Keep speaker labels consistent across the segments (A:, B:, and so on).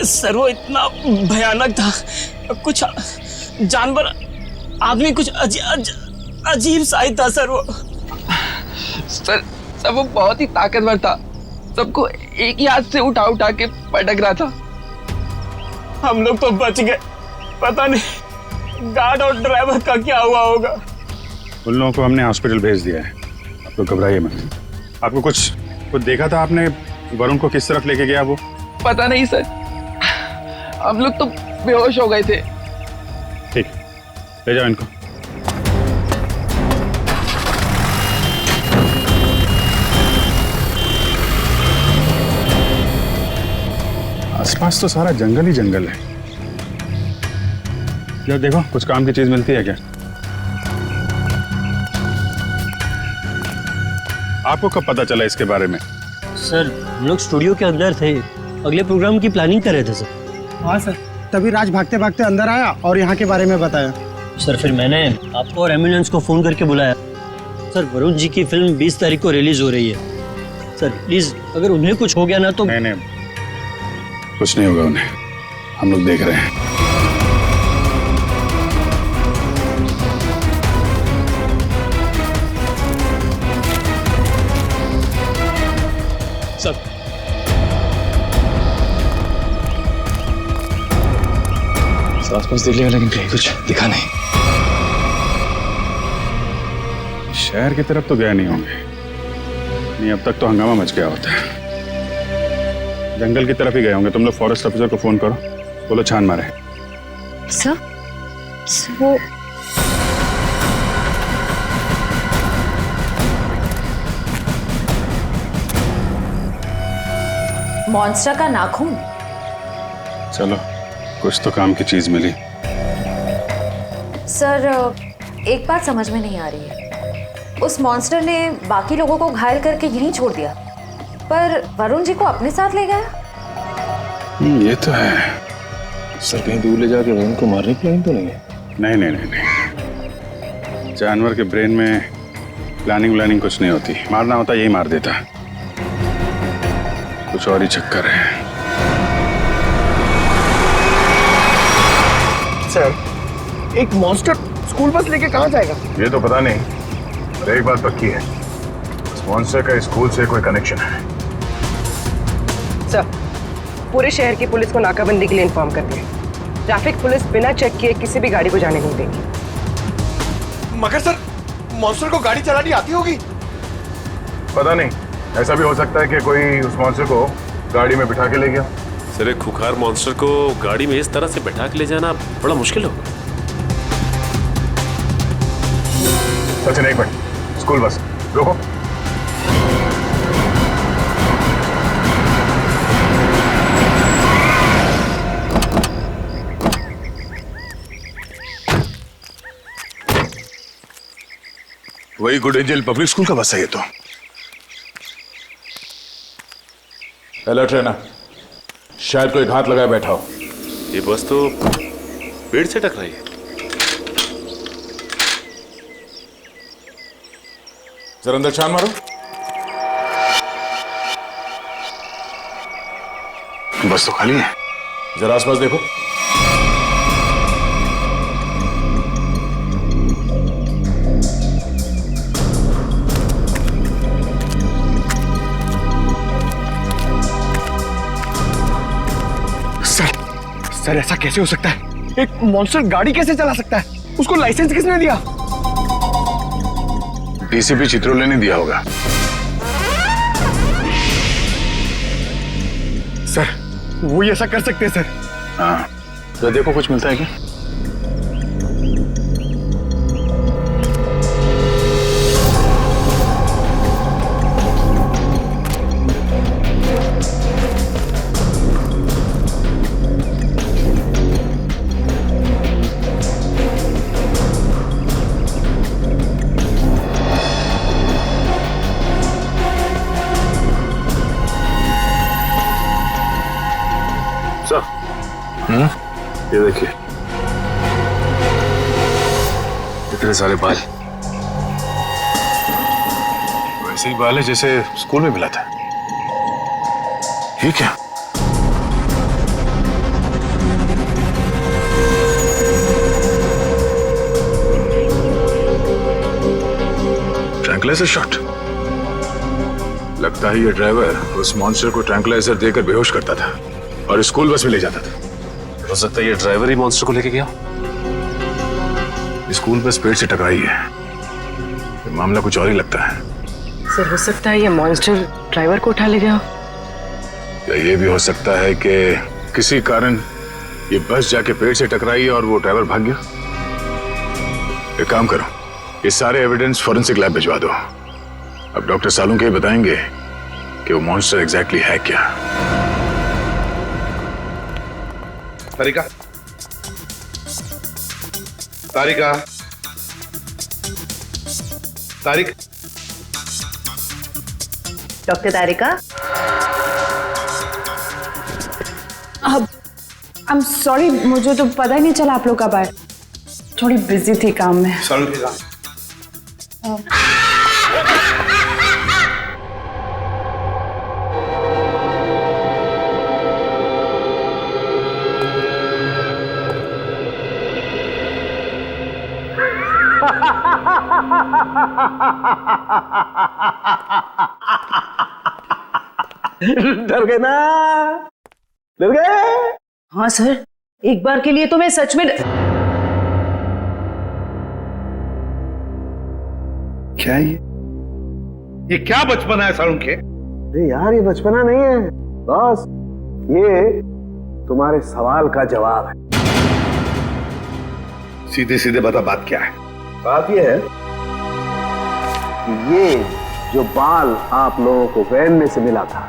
A: Sir वो इतना भयानक था, कुछ जानवर आदमी कुछ अजीब सा ही था सर वो।
B: सर वो बहुत ही ताकतवर था, सबको एक ही हाथ से उठा उठा के पटक रहा था।
A: हम लोग तो बच गए, पता नहीं गार्ड और ड्राइवर का क्या हुआ होगा।
C: उन लोगों को हमने हॉस्पिटल भेज दिया है, आप लोग घबराइए मत। आपको कुछ देखा था आपने? वरुण को किस तरफ लेके गया वो?
B: पता नहीं सर, हम लोग तो बेहोश हो गए थे।
C: ठीक, ले जाओ इनको। आसपास तो सारा जंगल ही जंगल है। यार देखो, कुछ काम की चीज मिलती है क्या? आपको कब पता चला इसके बारे में?
D: सर हम लोग स्टूडियो के अंदर थे, अगले प्रोग्राम की प्लानिंग कर रहे थे सर।
E: हाँ सर, तभी राज भागते भागते अंदर आया और यहाँ के बारे में बताया।
D: सर फिर मैंने आपको और एम्बुलेंस को फोन करके बुलाया। सर वरुण जी की फिल्म 20 तारीख को रिलीज हो रही है। सर प्लीज अगर उन्हें कुछ हो गया ना तो।
C: नहीं, कुछ नहीं होगा उन्हें, हम लोग देख रहे हैं।
A: सर
F: आसपास देख लिया लेकिन कहीं कुछ दिखा नहीं।
C: शहर की तरफ तो गए नहीं होंगे, नहीं अब तक तो हंगामा मच गया होता है। जंगल की तरफ ही गए होंगे। तुम लोग फॉरेस्ट ऑफिसर को फोन करो, बोलो छान मारे।
G: सर वो मॉन्स्टर का नाखून।
C: चलो, कुछ तो काम की चीज मिली।
G: सर एक बात समझ में नहीं आ रही है, उस मॉन्स्टर ने बाकी लोगों को घायल करके यहीं छोड़ दिया, पर वरुण जी को अपने साथ ले गया।
C: ये तो है।
F: सर कहीं दूर ले जाके वरुण को मारने की प्लानिंग तो नहीं है?
C: नहीं। जानवर के ब्रेन में प्लानिंग व्लानिंग कुछ नहीं होती। मारना होता यही मार देता, कुछ और ही चक्कर है।
E: सर एक मॉन्स्टर स्कूल बस लेके कहाँ जाएगा?
H: ये तो पता नहीं, पर एक बात पक्की है, इस मॉन्स्टर का स्कूल से कोई कनेक्शन है।
I: सर पूरे शहर की पुलिस को नाकाबंदी के लिए इन्फॉर्म कर दिया। ट्रैफिक पुलिस बिना चेक किए किसी भी गाड़ी को जाने नहीं देगी।
E: मगर सर मॉन्स्टर को गाड़ी चलानी आती होगी?
H: पता नहीं, ऐसा भी हो सकता है कि कोई उस मॉन्स्टर को गाड़ी में बिठा के ले गया।
J: सर एक खुखार मॉन्स्टर को गाड़ी में इस तरह से बैठा के ले जाना बड़ा मुश्किल होगा।
H: सचिन एक मिनट, स्कूल बस रोको।
F: वही गुड एंजल पब्लिक स्कूल का बस है ये तो। अलर्ट रहना, शायद कोई घात लगाए बैठा हो।
J: ये बस तो पेड़ से टकराई है।
F: जरा अंदर छान मारो।
C: बस तो खाली है।
F: जरा आसपास देखो।
E: सर ऐसा कैसे हो सकता है? एक मॉन्स्टर गाड़ी कैसे चला सकता है? उसको लाइसेंस किसने दिया?
C: डीसीपी चित्रोले ने दिया होगा।
E: सर वो ऐसा कर सकते हैं सर?
C: हाँ, तो देखो कुछ मिलता है क्या? ये देखिए, इतने सारे बाल, वैसे ही बाल है जैसे स्कूल में मिला था। ये क्या?
H: Tranquilliser shot. लगता है ये ड्राइवर उस मॉन्स्टर को ट्रैंकुलाइजर देकर बेहोश करता था और स्कूल बस में ले जाता था।
J: हो सकता है ये ड्राइवर ही मॉन्स्टर को लेके गया।
H: स्कूल बस पेड़ से टकराई है। ये मामला कुछ और ही लगता है।
I: सर हो सकता है ये मॉन्स्टर ड्राइवर को उठा ले गया।
H: या ये भी हो सकता है कि किसी कारण ये बस जाके पेड़ से टकराई और वो ड्राइवर भाग गया। एक काम करो, ये सारे एविडेंस फॉरेंसिक लैब भिजवा दो। अब डॉक्टर सालुंके बताएंगे कि वो मॉन्स्टर एग्जैक्टली है क्या।
F: तारिका, तारिका, तारिक,
I: डॉक्टर तारिका।
K: अब आई एम सॉरी, मुझे तो पता ही नहीं चला आप लोग कब आए। थोड़ी बिजी थी काम में।
F: सालुंके का
E: डर गए ना? डर गए?
I: हाँ सर, एक बार के लिए तो मैं सच में।
F: क्या ये क्या बचपना है सालुंके?
E: अरे यार, ये बचपना नहीं है बॉस, ये तुम्हारे सवाल का जवाब है।
F: सीधे सीधे बता, बात क्या है?
E: बात ये है कि ये जो बाल आप लोगों को वैन में से मिला था,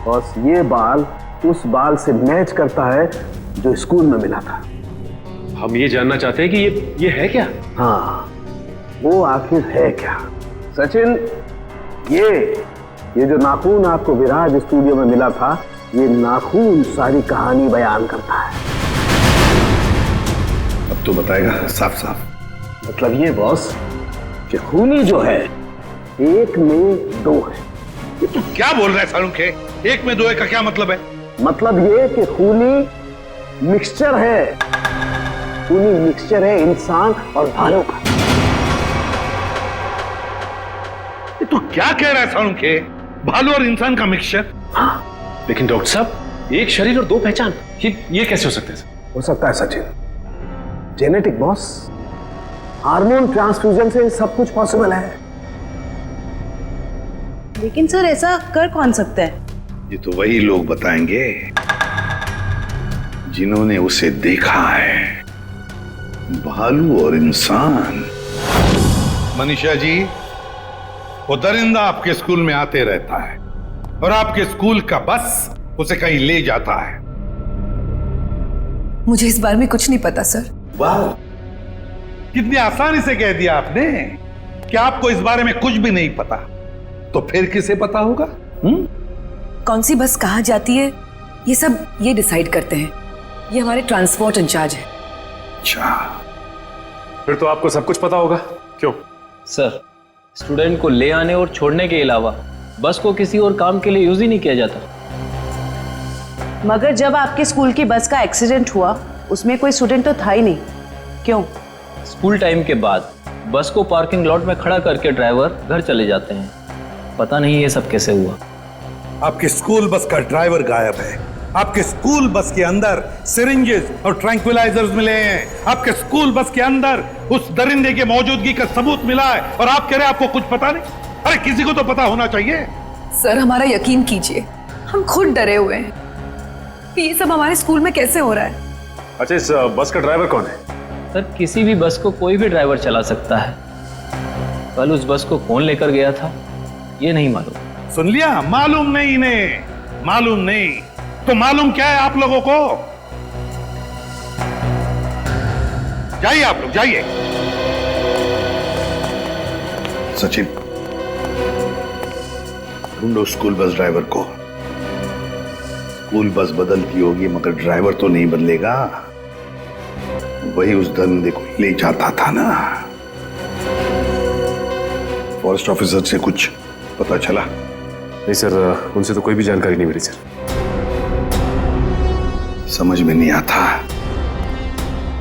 E: बॉस, ये बाल उस बाल से मैच करता है जो स्कूल में मिला था।
J: हम ये जानना चाहते हैं कि ये है क्या?
E: हाँ, वो आखिर है क्या? सचिन, ये जो नाखून आपको विराज स्टूडियो में मिला था, ये नाखून सारी कहानी बयान करता है।
F: अब तो बताएगा साफ साफ।
E: मतलब ये बॉस कि खूनी जो है एक में दो है।
F: ये तू क्या बोल रहा है सालुंके? एक में दो है का क्या मतलब है?
E: मतलब ये कि खूनी मिक्सचर है। खूनी मिक्सचर है इंसान और भालू का।
F: ये तू क्या कह रहा है सालुंके? भालू और इंसान का मिक्सचर?
E: हाँ,
J: लेकिन डॉक्टर साहब, एक शरीर और दो पहचान, ये कैसे हो सकता है?
E: हो सकता है Sachin, genetic boss. Hormone transfusion से सब कुछ पॉसिबल है।
K: लेकिन सर, ऐसा कर कौन सकता है?
F: ये तो वही लोग बताएंगे जिन्होंने उसे देखा है। भालू और इंसान। मनीषा जी, वो दरिंदा आपके स्कूल में आते रहता है और आपके स्कूल का बस उसे कहीं ले जाता है।
K: मुझे इस बारे में कुछ नहीं पता सर।
F: वाह, कितनी आसानी से कह दिया आपने कि आपको इस बारे में कुछ भी नहीं पता। तो फिर किसे पता होगा?
K: कौन सी बस कहाँ जाती है, ये सब ये डिसाइड करते हैं। ये हमारे ट्रांसपोर्ट इंचार्ज है।
F: अच्छा,
J: फिर तो आपको सब कुछ पता होगा। क्यों?
L: सर, स्टूडेंट को ले आने और छोड़ने के अलावा बस को किसी और काम के लिए यूज ही नहीं किया जाता।
K: मगर जब आपके स्कूल की बस का एक्सीडेंट हुआ, उसमें कोई स्टूडेंट तो था ही नहीं। क्यों?
L: स्कूल टाइम के बाद बस को पार्किंग लॉट में खड़ा करके ड्राइवर घर चले जाते हैं। पता नहीं ये सब कैसे हुआ।
F: आपके स्कूल बस का ड्राइवर गायब है। आपके स्कूल बस के अंदर सिरिंजेस और ट्रैंक्विलाइजर्स मिले हैं। आपके स्कूल बस के अंदर उस दरिंदे की मौजूदगी का सबूत मिला है और आप कह रहे हैं आपको कुछ पता नहीं? अरे किसी को तो पता होना चाहिए।
K: सर, हमारा यकीन कीजिए, हम खुद डरे हुए हैं कि ये सब हमारे स्कूल में कैसे हो रहा है।
J: अच्छा, इस बस का ड्राइवर कौन है?
L: सर, किसी भी बस को कोई भी ड्राइवर चला सकता है। कल उस बस को कौन लेकर गया था, ये नहीं मालूम।
F: सुन लिया? मालूम नहीं इन्हें, मालूम नहीं। तो मालूम क्या है आप लोगों को? जाइए आप लोग, जाइए। सचिन, ढूंढो स्कूल बस ड्राइवर को। स्कूल बस बदलती होगी मगर ड्राइवर तो नहीं बदलेगा। वही उस दरिंदे को ले जाता था ना। फॉरेस्ट ऑफिसर से कुछ पता चला?
J: नहीं सर, उनसे तो कोई भी जानकारी नहीं मिली सर।
F: समझ में नहीं आता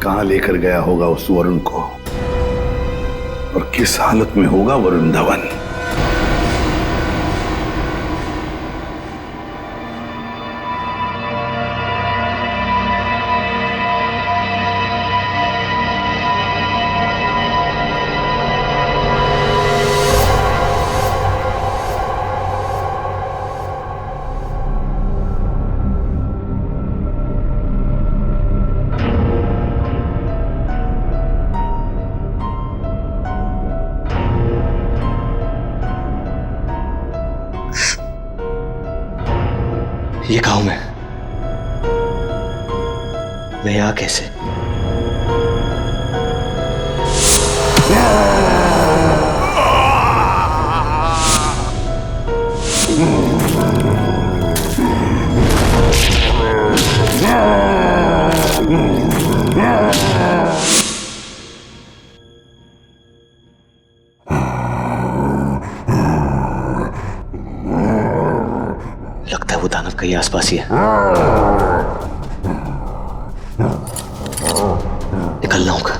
F: कहां लेकर गया होगा उस वरुण को और किस हालत में होगा वरुण धवन।
D: ये गांव में मैं यहाँ कैसे? लगता है वो दानव कहीं आसपास ही है। निकलना होगा।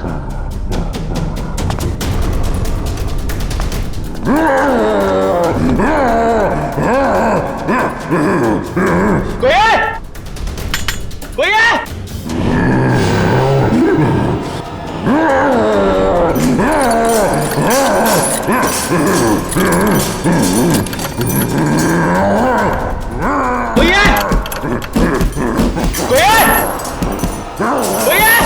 M: कोई है? कोई है? कोई है? कोई है? कोई है?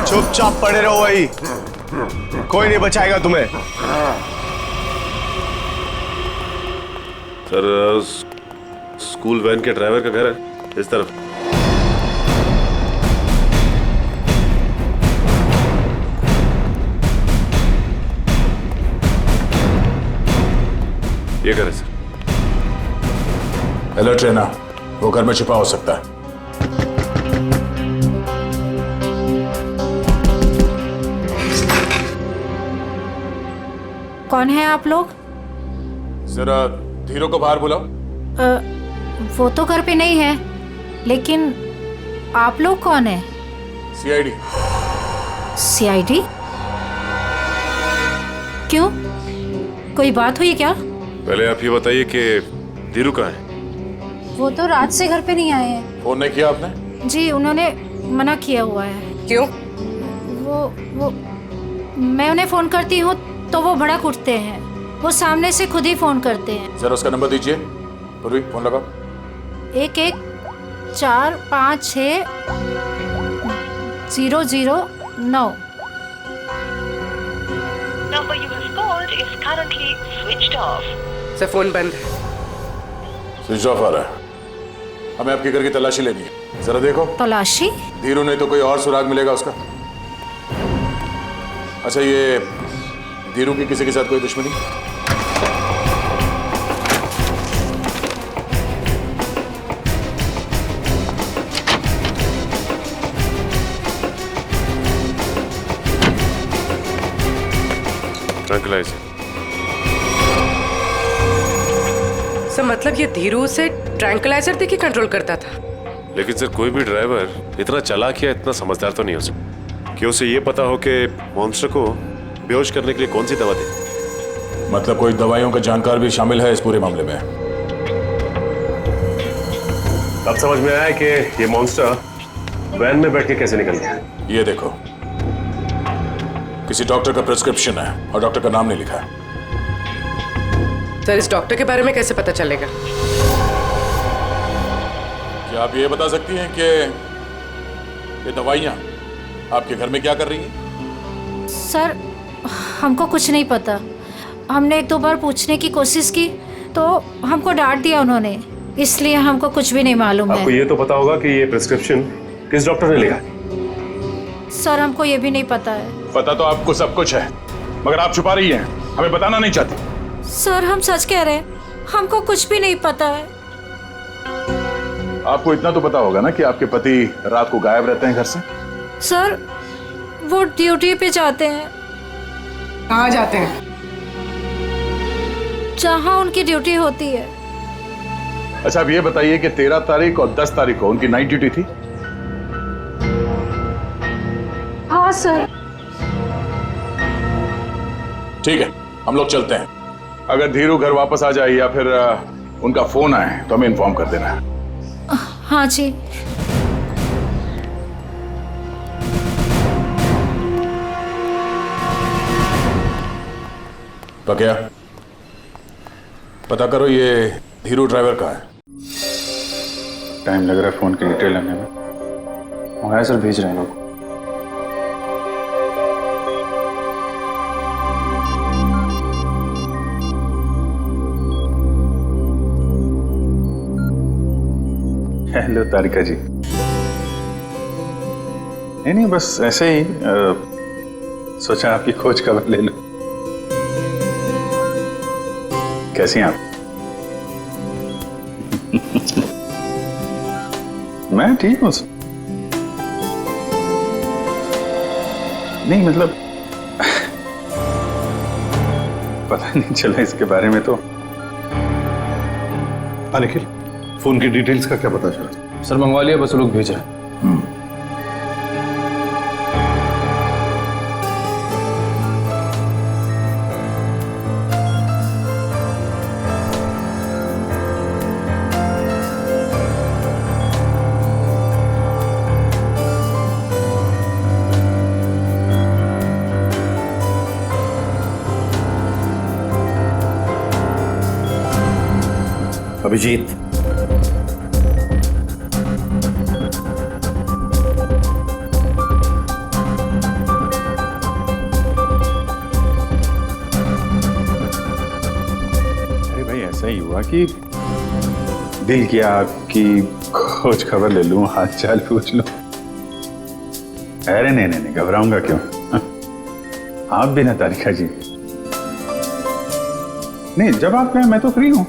N: चुपचाप पड़े रहो वही, कोई नहीं बचाएगा तुम्हें।
J: सर स्कूल वैन के ड्राइवर का घर है इस तरफ। ये घर है सर।
H: अलर्ट रहना, वो घर में छुपा हो सकता है।
O: कौन है आप लोग?
H: जरा धीरू को बाहर बुलाओ।
O: वो तो घर पे नहीं है, लेकिन आप लोग कौन है?
H: सीआईडी।
O: सीआईडी? क्यों, कोई बात हुई क्या?
J: पहले आप ये बताइए कि धीरू कहाँ है?
O: वो तो रात से घर पे नहीं आए हैं।
H: फोन नहीं किया आपने?
O: जी उन्होंने मना किया हुआ है।
I: क्यों?
O: वो मैं उन्हें फोन करती हूँ तो वो भड़क उठते हैं। वो सामने से खुद ही फोन करते हैं।
H: जरा उसका नंबर दीजिए। पूर्वी फोन लगाओ।
O: 11456009।
P: Number you have called is currently switched off.
I: Sir phone बंद है।
H: स्विच ऑफ आ रहा है। हमें आपके घर की तलाशी लेनी है, जरा देखो।
O: तलाशी?
H: धीरू नहीं तो कोई और सुराग मिलेगा उसका। अच्छा ये धीरू की किसी के साथ कोई दुश्मनी?
J: ट्रैंक्विलाइजर।
I: सर मतलब ये धीरू से ट्रैंक्विलाइजर देके कंट्रोल करता था?
J: लेकिन सर कोई भी ड्राइवर इतना चालाक या इतना समझदार तो नहीं हो सकता कि उसे ये पता हो कि मॉन्स्टर को बेहोश करने के लिए कौन सी दवा दी।
H: मतलब कोई दवाइयों का जानकार भी शामिल है इस पूरे मामले में।
J: अब समझ में आया कि ये मॉन्स्टर वैन में बैठ के कैसे निकल गया।
H: ये देखो, किसी डॉक्टर का प्रिस्क्रिप्शन है और डॉक्टर का नाम नहीं लिखा है।
I: सर इस डॉक्टर के बारे में कैसे पता चलेगा?
H: क्या आप ये बता सकती हैं कि ये दवाइयाँ आपके घर में क्या कर रही हैं?
O: सर हमको कुछ नहीं पता। हमने 1-2 बार पूछने की कोशिश की तो हमको डांट दिया उन्होंने, इसलिए हमको कुछ भी नहीं मालूम है।
J: आपको ये तो पता होगा कि ये प्रिस्क्रिप्शन किस डॉक्टर ने लिखा है?
O: सर हमको ये भी नहीं पता है।
H: पता तो आपको सब कुछ है, मगर आप छुपा रही हैं, हमें बताना नहीं चाहती।
O: सर हम सच कह रहे हैं, हमको कुछ भी नहीं पता है।
H: आपको इतना तो पता होगा ना कि आपके पति रात को गायब रहते हैं घर से?
O: सर वो ड्यूटी पे जाते हैं।
I: कहाँ जाते हैं?
O: जहाँ उनकी ड्यूटी होती है।
H: अच्छा अब ये बताइए कि 13 तारीख और 10 तारीख को उनकी नाइट ड्यूटी थी?
O: हाँ सर।
H: ठीक है, हम लोग चलते हैं। अगर धीरू घर वापस आ जाए या फिर उनका फोन आए तो हमें इन्फॉर्म कर देना।
O: हाँ जी।
H: तो क्या पता करो ये धीरू ड्राइवर का है।
C: टाइम लग रहा है फोन की डिटेल लेने में। मंगाया सर, भेज रहे हैं लोग। लो तारिका जी। नहीं बस ऐसे ही सोचा आपकी खोज खबर ले लो। कैसी हैं आप? मैं ठीक हूँ। नहीं मतलब पता नहीं चला इसके बारे में तो।
F: निखिल, फोन की डिटेल्स का क्या पता चला?
L: सर मंगवा लिया, बस लोग भेज रहे हैं।
F: अभिजीत,
C: अरे भाई ऐसा ही हुआ कि दिल किया आपकी खोज खबर ले लूं, हाल चाल पूछ लूं। अरे नहीं घबराऊंगा क्यों? आप भी ना तारिका जी। नहीं जब आप कहें मैं तो फ्री हूं।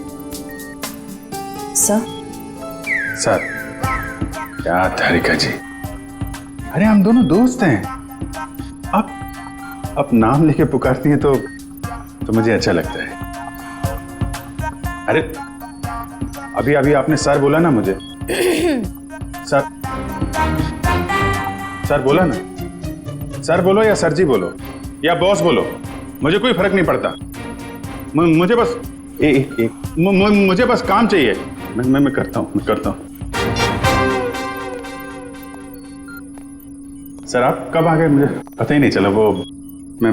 C: सर क्या तारिका जी, अरे हम दोनों दोस्त हैं। आप नाम लेके पुकारती हैं तो मुझे अच्छा लगता है। अरे अभी आपने सर बोला ना मुझे। सर बोला ना। सर बोलो या सर जी बोलो या बॉस बोलो, मुझे कोई फर्क नहीं पड़ता। मुझे बस मुझे बस काम चाहिए। मैं करता हूँ। सर आप कब आ गए मुझे पता ही नहीं चला। वो मैं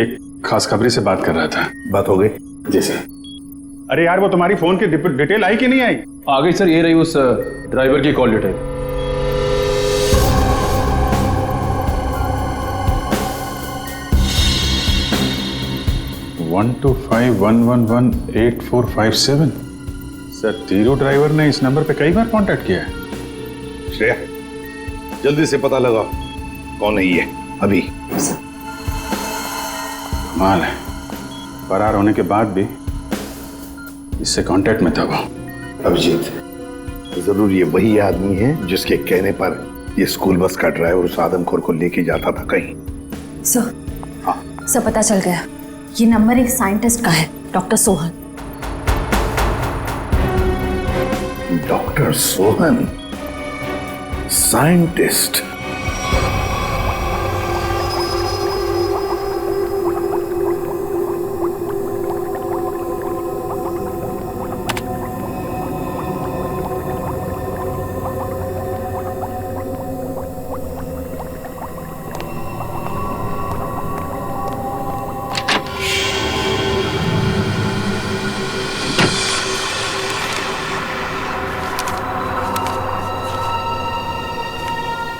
C: एक खास खबरी से बात कर रहा था।
F: बात हो गई?
C: जी सर। अरे यार वो तुम्हारी फोन की डिटेल आई कि नहीं आई?
L: आ गई सर, ये रही उस ड्राइवर की कॉल डिटेल।
C: वन 125111845 सर तीरू ड्राइवर ने इस नंबर पे कई बार कांटेक्ट किया है।
F: श्रेया जल्दी से पता लगाओ कौन है ये। अभी
C: माल है, फरार होने के बाद भी इससे कांटेक्ट में था वो।
F: अभिजीत, जरूर ये वही आदमी है जिसके कहने पर ये स्कूल बस का ड्राइवर उस आदमखोर को लेके जाता था कहीं।
G: सर पता चल गया, ये नंबर एक साइंटिस्ट का है, doctor Sohan.
F: Doctor Sohan scientist?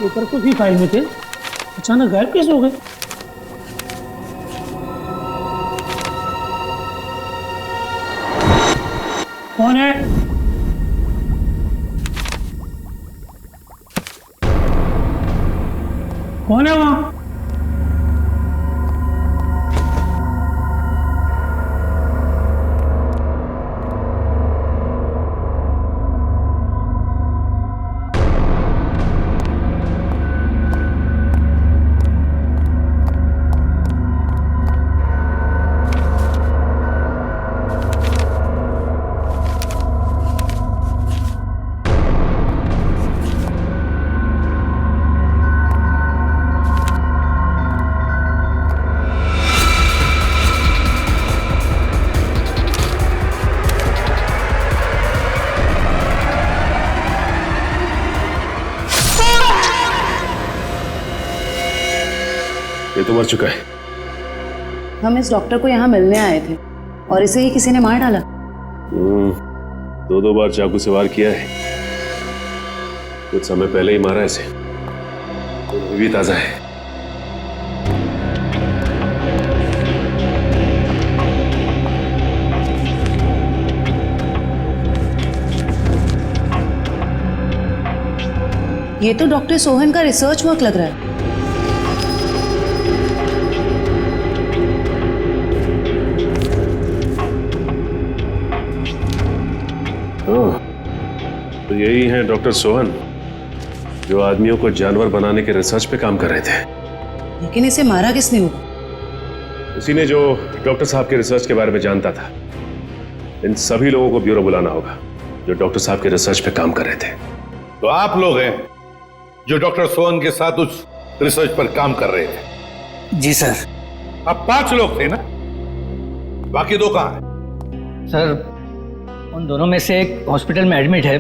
A: Paper कुछ भी फाइल में थे, अचानक गायब कैसे हो गए? कौन है? कौन है वहां?
H: ये तो मर चुका है।
K: हम इस डॉक्टर को यहाँ मिलने आए थे और इसे ही किसी ने मार डाला।
J: 2 बार चाकू से वार किया है, कुछ समय पहले ही मारा इसे, तो अभी भी ताजा है।
Q: ये तो डॉक्टर सोहन का रिसर्च वर्क लग रहा है।
J: तो यही है डॉक्टर सोहन जो आदमियों को जानवर बनाने के रिसर्च पे काम कर रहे थे।
Q: लेकिन इसे मारा किसने होगा?
J: उसी ने जो डॉक्टर साहब के रिसर्च के बारे में जानता था। इन सभी लोगों को ब्यूरो बुलाना होगा जो डॉक्टर साहब के रिसर्च पे काम कर रहे थे।
F: तो आप लोग हैं जो डॉक्टर सोहन के साथ उस रिसर्च पर काम कर रहे थे?
R: जी सर।
F: अब 5 लोग थे ना, बाकी 2 कहां हैं?
R: सर उन दोनों में से एक हॉस्पिटल में एडमिट है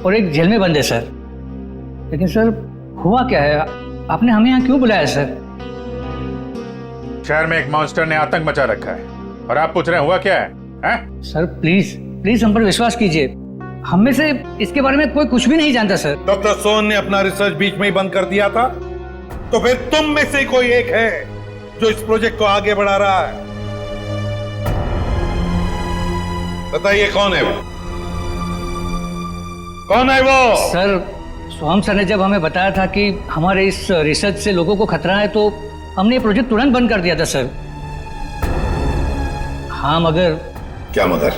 R: और एक जेल में बंद है सर। लेकिन सर हुआ क्या है, आपने हमें यहाँ क्यों बुलाया सर?
C: शहर में एक मॉन्स्टर ने आतंक मचा रखा है और आप पूछ रहे हैं हुआ क्या है, हैं?
R: सर प्लीज प्लीज हम पर विश्वास कीजिए, हम में से इसके बारे में कोई कुछ भी नहीं जानता सर।
F: डॉक्टर सोहन ने अपना रिसर्च बीच में ही बंद कर दिया था, तो फिर तुम में से कोई एक है जो इस प्रोजेक्ट को आगे बढ़ा रहा है। बताइए कौन है वो? कौन है वो?
R: सर सोहम सर ने जब हमें बताया था कि हमारे इस रिसर्च से लोगों को खतरा है तो हमने ये प्रोजेक्ट तुरंत बंद कर दिया था सर। हाँ मगर।
F: क्या मगर?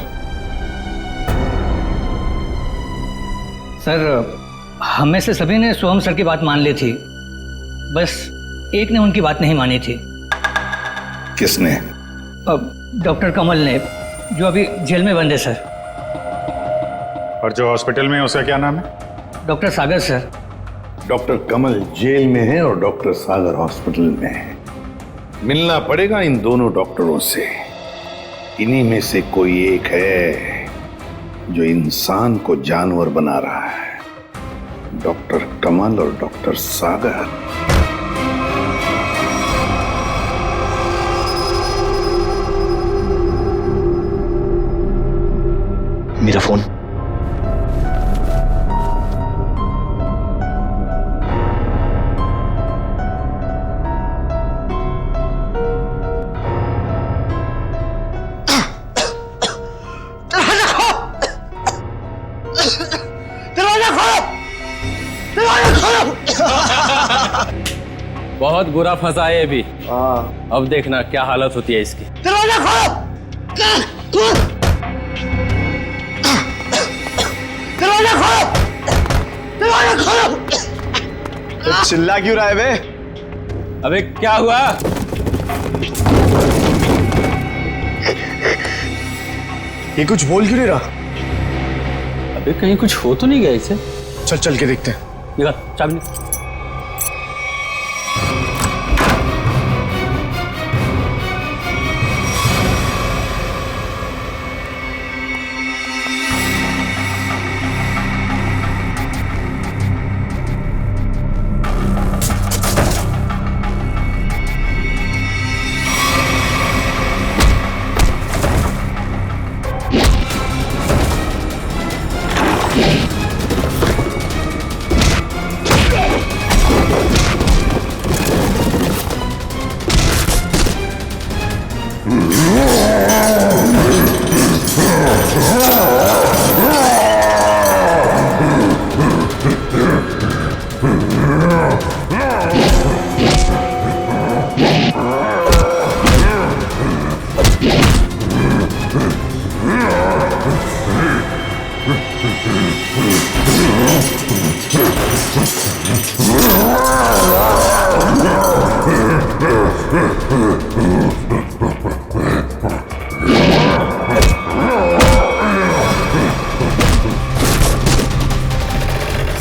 R: सर हम में से सभी ने सोहम सर की बात मान ली थी, बस एक ने उनकी बात नहीं मानी थी।
F: किसने?
R: डॉक्टर कमल ने, जो अभी जेल में बंद है सर।
C: और जो हॉस्पिटल में है उसका क्या नाम है?
R: डॉक्टर सागर सर।
F: डॉक्टर कमल जेल में है और डॉक्टर सागर हॉस्पिटल में है। मिलना पड़ेगा इन दोनों डॉक्टरों से। इन्हीं में से कोई एक है जो इंसान को जानवर बना रहा है, डॉक्टर कमल और डॉक्टर सागर।
A: मेरा फोन।
L: बहुत बुरा फंसा है अभी। अब देखना क्या हालत होती है इसकी।
M: दरवाजा खोलो! दरवाजा खोलो! दरवाजा खोलो!
N: चिल्ला क्यों रहा है बे?
L: अबे क्या हुआ?
N: ये कुछ बोल क्यों नहीं रहा?
L: अबे कहीं कुछ हो तो नहीं गया इसे?
N: चल चल के देखते हैं।
L: निकाल चाबी।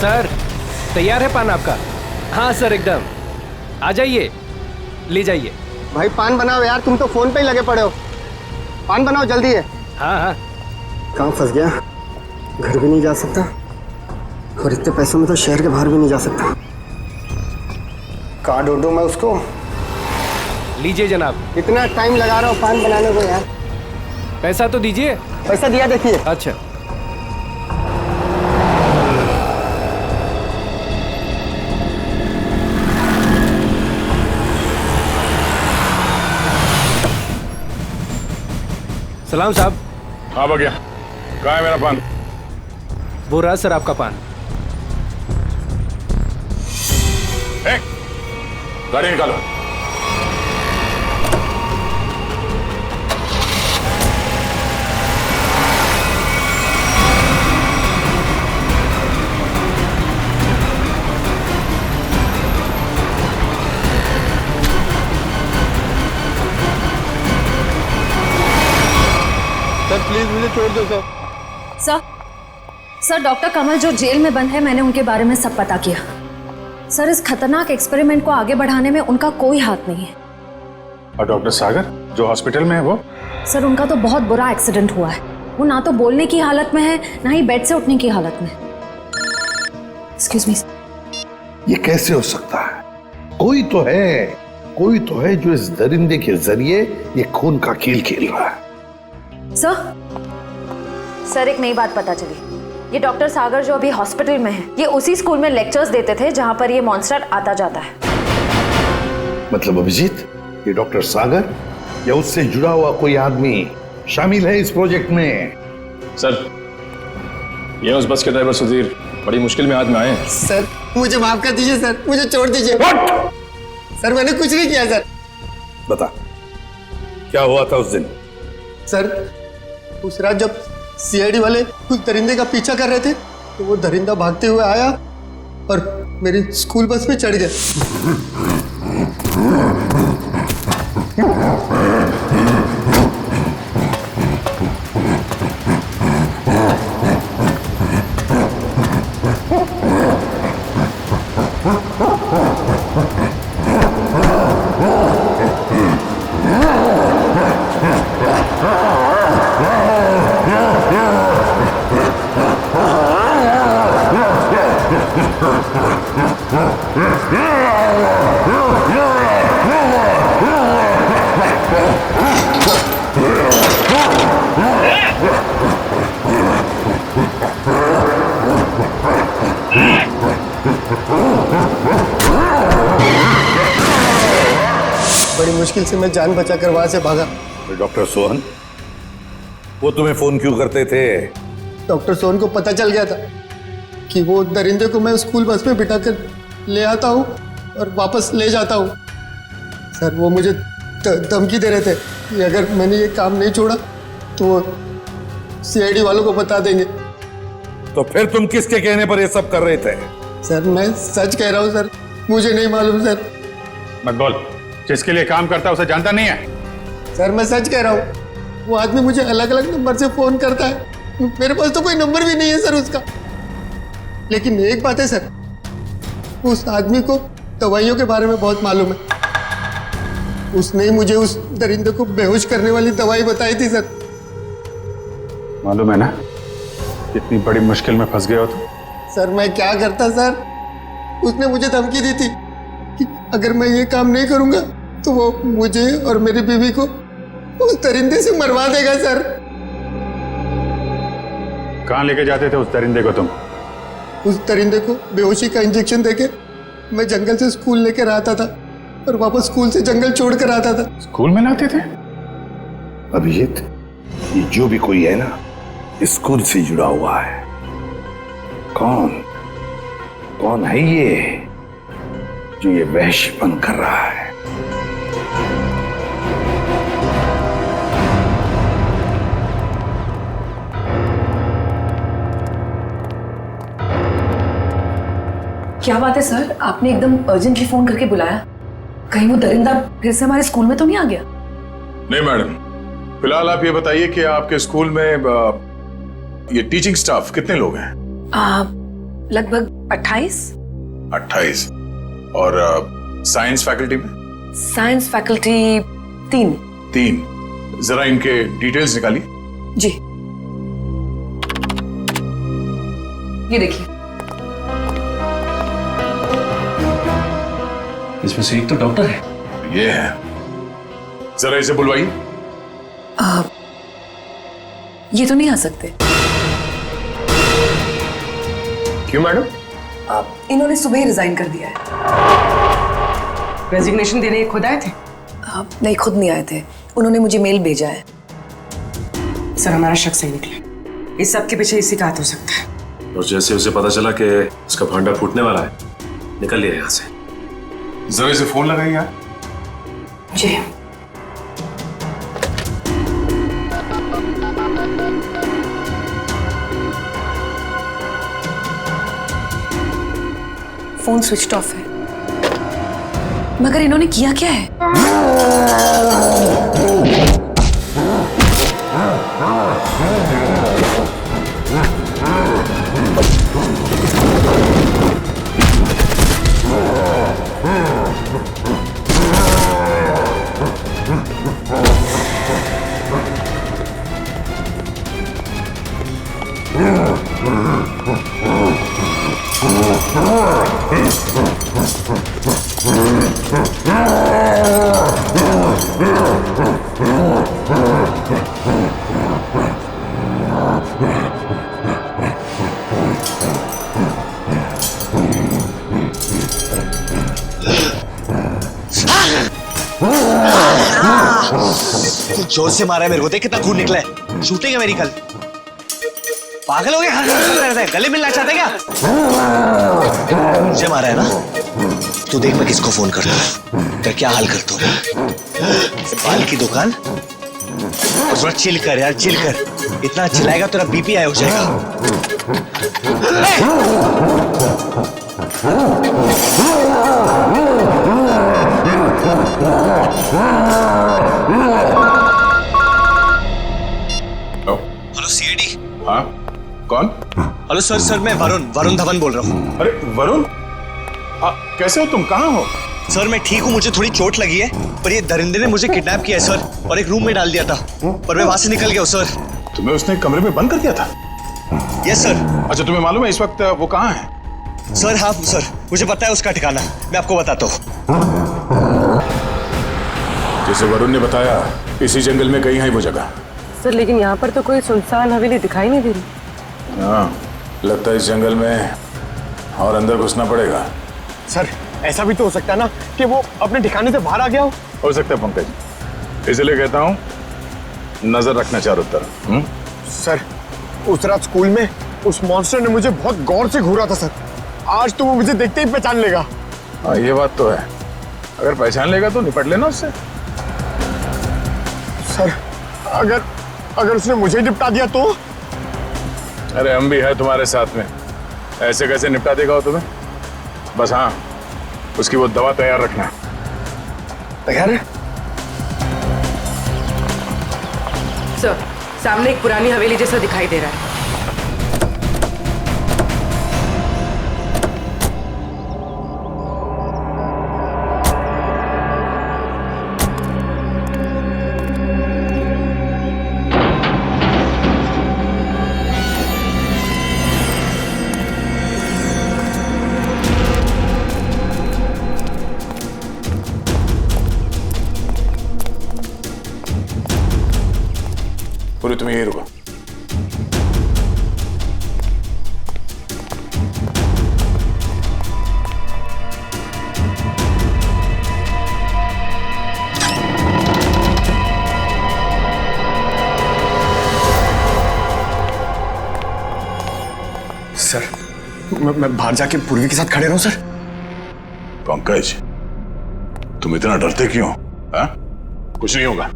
S: सर तैयार है पान आपका? हाँ सर एकदम। आ जाइए, ले जाइए।
T: भाई पान बनाओ यार, तुम तो फोन पे ही लगे पड़े हो। पान बनाओ जल्दी है।
S: हाँ हाँ।
T: कहाँ फंस गया? घर भी नहीं जा सकता और इतने पैसों में तो शहर के बाहर भी नहीं जा सकता। कहाँ ढूंढूं मैं उसको?
S: लीजिए जनाब।
T: इतना टाइम लगा रहा हूँ पान बनाने को यार।
S: पैसा तो दीजिए।
T: पैसा दिया देखिए।
S: अच्छा सलाम साहब।
C: हाँ बगिया, कहाँ है मेरा पान?
S: वो रहा सर आपका पान।
H: गाड़ी निकालो।
M: सर प्लीज मुझे छोड़ दो सर।
G: सर डॉक्टर कमल जो जेल में बंद है, मैंने उनके बारे में सब पता किया। सर इस खतरनाक एक्सपेरिमेंट को आगे बढ़ाने में उनका कोई हाथ नहीं है।
C: और डॉक्टर सागर जो हॉस्पिटल में है वो?
G: सर उनका तो बहुत बुरा एक्सीडेंट हुआ है। वो ना तो बोलने की हालत में है, ना ही बेड से उठने की हालत में। Excuse me.
F: ये कैसे हो सकता है? कोई तो है जो इस दरिंदे के जरिए ये खून का खेल खेल रहा है।
G: सर एक नई बात पता चली। ये डॉक्टर सागर जो अभी हॉस्पिटल में है, ये उसी स्कूल में लेक्चर्स देते थे जहां पर ये मॉन्स्टर आता जाता है।
F: मतलब अभिजीत, ये डॉक्टर सागर या उससे जुड़ा हुआ कोई आदमी शामिल है इस प्रोजेक्ट में?
U: सर ये उस बस के ड्राइवर सुधीर बड़ी मुश्किल में हाथ में आए।
T: सर मुझे माफ कर दीजिए सर, मुझे छोड़ दीजिए। सर मैंने कुछ नहीं किया सर।
F: बता क्या हुआ था उस दिन?
T: सर उस रात जब सीआईडी वाले कुछ दरिंदे का पीछा कर रहे थे तो वो दरिंदा भागते हुए आया और मेरी स्कूल बस में चढ़ गया। बड़ी मुश्किल से मैं जान बचाकर वहां से भागा।
F: तो डॉक्टर सोहन वो तुम्हें फोन क्यों करते थे?
T: डॉक्टर सोहन को पता चल गया था कि वो दरिंदे को मैं स्कूल बस में बिठाकर ले आता हूँ और वापस ले जाता हूँ। सर वो मुझे धमकी दे रहे थे कि अगर मैंने ये काम नहीं छोड़ा तो वो सीआईडी वालों को बता देंगे।
F: तो फिर तुम किसके कहने पर ये सब कर रहे थे?
T: सर मैं सच कह रहा हूँ सर, मुझे नहीं मालूम सर।
C: मत बोल, जिसके लिए काम करता है उसे जानता नहीं है?
T: सर मैं सच कह रहा हूँ, वो आदमी मुझे अलग अलग नंबर से फोन करता है। मेरे पास तो कोई नंबर भी नहीं है सर उसका। लेकिन एक बात है सर, उस आदमी को दवाइयों के बारे में बहुत मालूम है। उसने ही मुझे उस दरिंदे को बेहोश करने वाली दवाई बताई थी सर।
C: मालूम है ना कितनी बड़ी मुश्किल में फंस गए हो तुम।
T: सर मैं क्या करता सर, उसने मुझे धमकी दी थी कि अगर मैं ये काम नहीं करूंगा तो वो मुझे और मेरी बीवी को उस दरिंदे से मरवा देगा सर।
C: कहाँ लेके जाते थे उस दरिंदे को तुम?
T: उस दरिंदे को बेहोशी का इंजेक्शन देके मैं जंगल से स्कूल लेकर आता था और वापस स्कूल से जंगल छोड़ कर आता था।
C: स्कूल में लाते थे?
F: अभिजीत ये जो भी कोई है ना स्कूल से जुड़ा हुआ है। कौन है ये जो ये वहशीपन कर रहा है?
K: क्या बात है सर, आपने एकदम अर्जेंटली फोन करके बुलाया? कहीं वो दरिंदा फिर से हमारे स्कूल में तो नहीं आ गया?
H: नहीं मैडम, फिलहाल आप ये बताइए कि आपके स्कूल में ये टीचिंग स्टाफ कितने लोग हैं?
K: लगभग 28।
H: 28। और साइंस फैकल्टी में?
K: Science faculty 3।
H: जरा इनके डिटेल्स निकालिए।
K: जी ये देखिए,
U: इसमें से एक तो डॉक्टर है।
H: ये है, जरा इसे बुलवाइए।
K: ये तो नहीं आ सकते।
H: क्यों मैडम?
K: इन्होंने सुबह ही रिजाइन कर दिया है।
I: रेजिग्नेशन देने खुद आए थे?
K: नहीं, खुद नहीं आए थे, उन्होंने मुझे मेल भेजा है।
I: सर हमारा शक सही निकला, इस सब के पीछे इसी का हाथ हो सकता है।
J: और जैसे उसे पता चला कि उसका भांडा फूटने वाला है, निकल लिया यहाँ से।
C: जरा इसे फोन लगाइए यार।
K: जी। फोन स्विच ऑफ है, मगर इन्होंने किया क्या है?
N: जोर से मारा है मेरे को, देख कितना खून निकला है। शूटिंग है मेरी कल। पागल हो गए? गले मिलना चाहते क्या? मुझे मारा है ना? तू देख मैं किसको फोन करता हूँ, तेरा क्या हाल करता हूँ। बाल की दुकान, और थोड़ा चिल कर यार, चिल कर। इतना चिल्लाएगा तेरा बीपी हाई हो जाएगा। Hello CID.
C: हाँ कौन?
N: हेलो सर, मैं वरुण धवन बोल रहा हूँ।
C: अरे वरुण, कैसे हो तुम? कहाँ हो?
N: सर मैं ठीक हूँ, मुझे थोड़ी चोट लगी है, पर ये दरिंदे ने मुझे किडनैप किया है सर, और एक रूम में डाल दिया था, पर मैं वहां से निकल गया हूँ सर।
C: तुम्हें उसने कमरे में बंद कर दिया था?
N: Yes sir.
C: अच्छा तुम्हें मालूम है इस वक्त वो कहाँ है?
N: सर हाँ सर, मुझे पता है उसका ठिकाना, मैं आपको बताता हूँ।
H: जैसे वरुण ने बताया, इसी जंगल में कहीं है वो जगह।
I: सर लेकिन यहाँ पर तो कोई सुनसान हवेली दिखाई नहीं दे रही।
H: हाँ, लगता है इस जंगल में और अंदर घुसना पड़ेगा।
M: सर ऐसा भी तो हो सकता है ना कि वो अपने ठिकाने से बाहर आ गया
C: हो सकता है पंकज, इसलिए कहता हूँ नजर रखना चारों तरफ।
M: सर उस रात स्कूल में उस मॉन्स्टर ने मुझे बहुत गौर से घूरा था सर, आज तो वो मुझे देखते ही पहचान लेगा।
C: हाँ ये बात तो है, अगर पहचान लेगा तो निपट लेना उससे।
M: सर अगर उसने मुझे निपटा दिया तो?
C: अरे हम भी है तुम्हारे साथ में, ऐसे कैसे निपटा देगा वो तुम्हें। बस हाँ, उसकी वो दवा तैयार रखना।
M: तैयार है
I: सर, सामने एक पुरानी हवेली जैसा दिखाई दे रहा है।
H: पूरी तुम यही रुको।
M: सर मैं बाहर जाके पूर्वी के साथ खड़े रहूं सर?
H: पंकज, तुम इतना डरते क्यों? हाँ? कुछ नहीं होगा।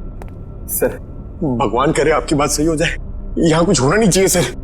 M: सर भगवान करे आपकी बात सही हो जाए, यहाँ कुछ होना नहीं चाहिए सर।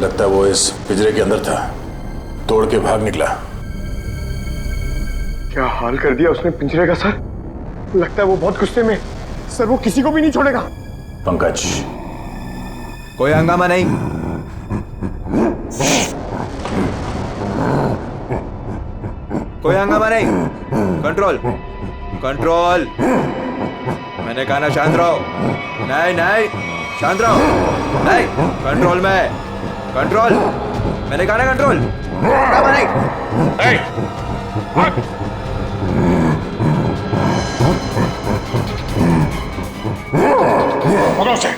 H: लगता है वो इस पिंजरे के अंदर था, तोड़ के भाग निकला।
M: क्या हाल कर दिया उसने पिंजरे का सर, लगता है वो बहुत गुस्से में सर, वो किसी को भी नहीं छोड़ेगा।
H: पंकज,
B: कोई हंगामा नहीं। कोई हंगामा नहीं। कंट्रोल कंट्रोल, मैंने कहा ना शांत रहो। नहीं नहीं शांत रहो। नहीं, कंट्रोल में, कंट्रोल। मैंने कहा ना कंट्रोल। हंगामा नहीं।
F: पकड़ो उसे।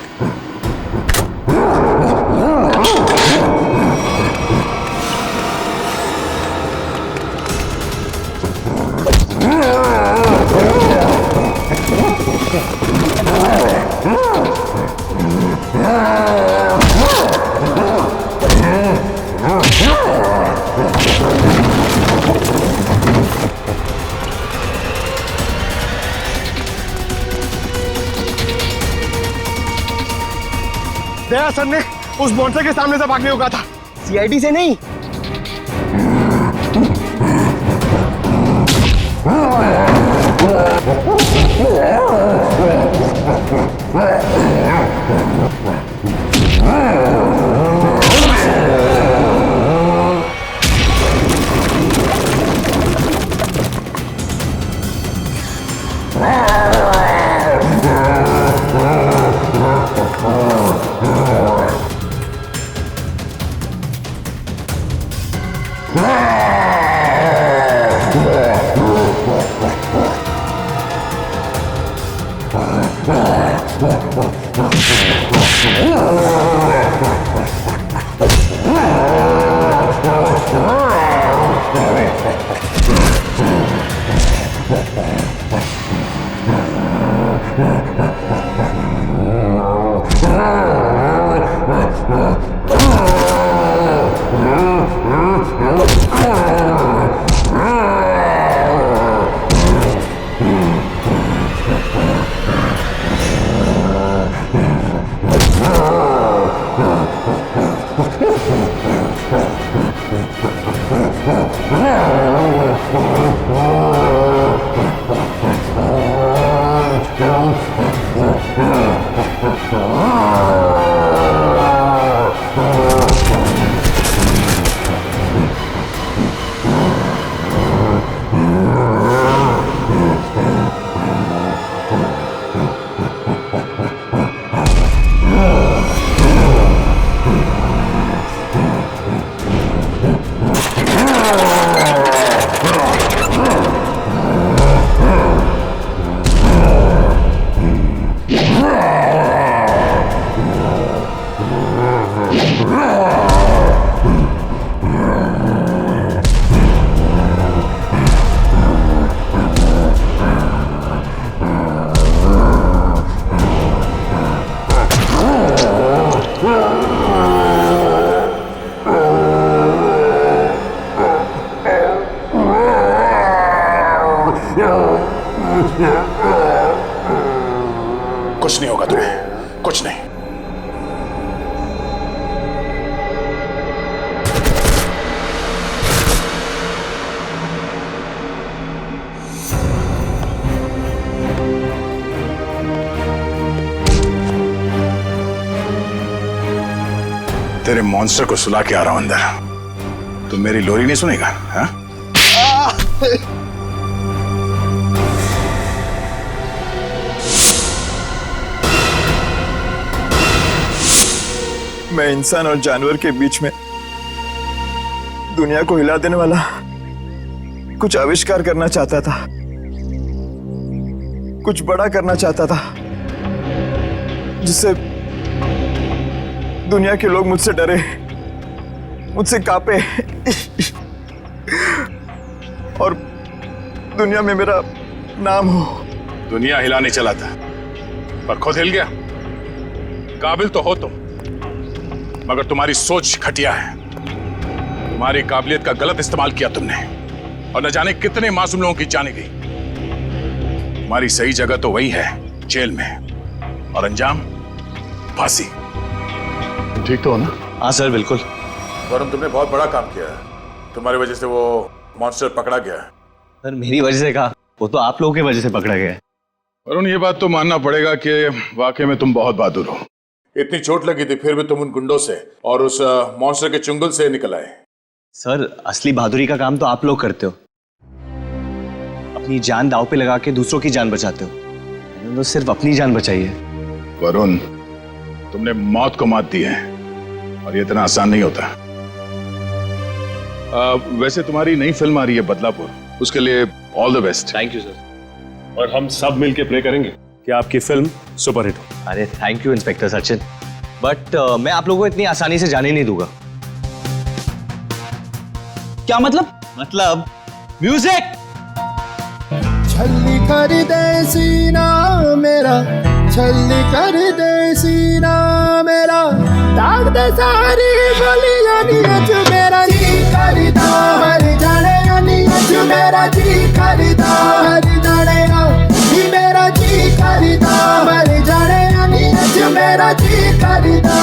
M: दया सर ने उस मॉन्स्टर के सामने से भागने को कहा था, सीआईडी से नहीं।
H: कुछ नहीं होगा तुम्हें, कुछ नहीं। तेरे मॉन्स्टर को सुला के आ रहा हूं अंदर। तुम मेरी लोरी नहीं सुनेगा? हाँ?
M: मैं इंसान और जानवर के बीच में दुनिया को हिला देने वाला कुछ आविष्कार करना चाहता था, कुछ बड़ा करना चाहता था, जिससे दुनिया के लोग मुझसे डरे, मुझसे कांपे और दुनिया में मेरा नाम हो।
H: दुनिया हिलाने चला था पर खुद हिल गया। काबिल तो हो तुम, मगर तुम्हारी सोच घटिया है। तुम्हारी काबिलियत का गलत इस्तेमाल किया तुमने और न जाने कितने मासूम लोगों की जाने गई। तुम्हारी सही जगह तो वही है, जेल में, और अंजाम फांसी। ठीक तो हो ना?
N: हाँ सर, बिल्कुल।
H: वरुण, तुमने बहुत बड़ा काम किया है। तुम्हारी वजह से वो मॉन्स्टर पकड़ा गया है।
N: सर मेरी वजह से कहा, वो तो आप लोगों की वजह से पकड़ा गया है।
H: वरुण, ये बात तो मानना पड़ेगा कि वाकई में तुम बहुत बहादुर हो। इतनी चोट लगी थी फिर भी तुम उन गुंडों से और उस मॉन्स्टर के चुंगल से निकल आए।
N: सर असली बहादुरी का काम तो आप लोग करते हो, अपनी जान दांव पे लगा के दूसरों की जान बचाते हो। मैंने तो सिर्फ अपनी जान बचाई है।
H: वरुण, तुमने मौत को मात दी है और ये इतना आसान नहीं होता। वैसे तुम्हारी नई फिल्म आ रही है बदलापुर, उसके लिए all the best.
J: Thank you sir. और हम सब मिलके प्रे करेंगे कि आपकी फिल्म सुपरहिट हो।
N: अरे thank you inspector Sachin, but मैं आप लोगों को इतनी आसानी से जाने नहीं दूंगा।
E: क्या मतलब?
N: मतलब म्यूजिक।
T: छल्ली कर दे सीना मेरा, छल्ली कर दे सीना मेरा, दाग दे सारी गलियां नीच मेरा जी करदा, मर जाने नीच मेरा जी करदा, मर जाने नी मेरा जी करदा, मर जाने नीच मेरा जी करदा।